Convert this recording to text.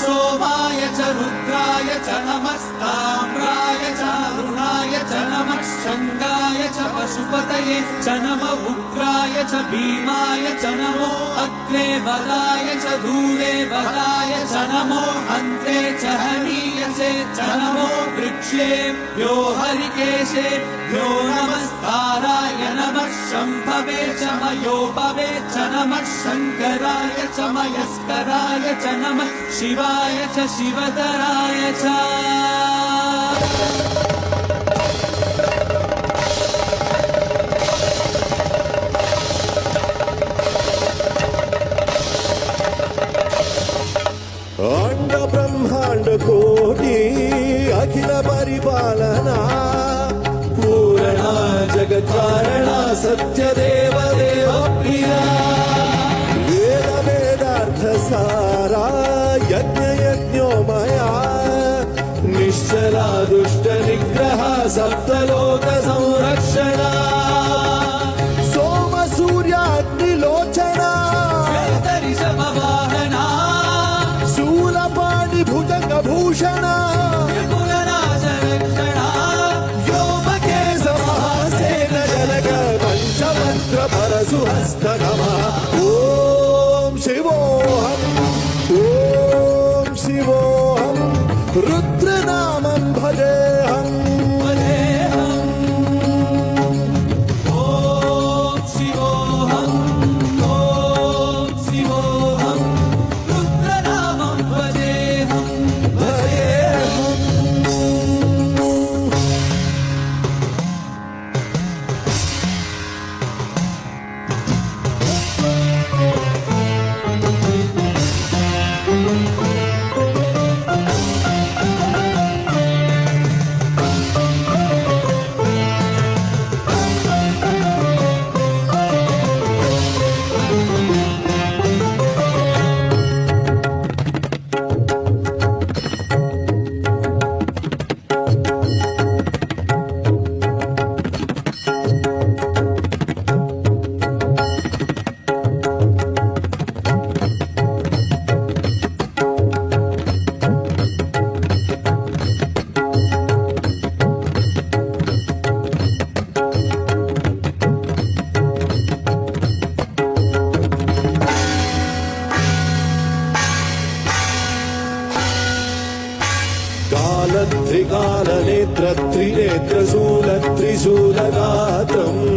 सोमाय च रुद्राय च नमस्ताम्राय च अरुणाय च नमः शङ्गाय च पशुपतये च नमः उग्राय च भीमाय च नमो अग्रे बलाय च दूरे बलाय च नमो हन्त्रे च हनीयसे च नमो वृक्षेभ्यो हरिकेशेभ्यो नमस्काराय नमः शम्भवे च मयोपवे च नमः शङ्कराय च मयस्कराय च नमः शिवाय च शिवतराय च अंड ब्रह्मांड कोटि अखिल परिपालना पूरणा जगत्कारणा सत्यदेव देव प्रिया वेद वेदार्थ सारा यज्ञ यज्ञोमया निश्चला दुष्ट निग्रह सप्तलोक संरक्षणा सोम सूर्याग्निलोचना भूषण व्योमकेशमहासेन जनक पंचमंत्र परशुहस्त नमः ओम शिवोऽहं रुद्रनामं भजेऽहम् त्रिकालनेत्र त्रिनेत्रशूल त्रिशूलगात्रम्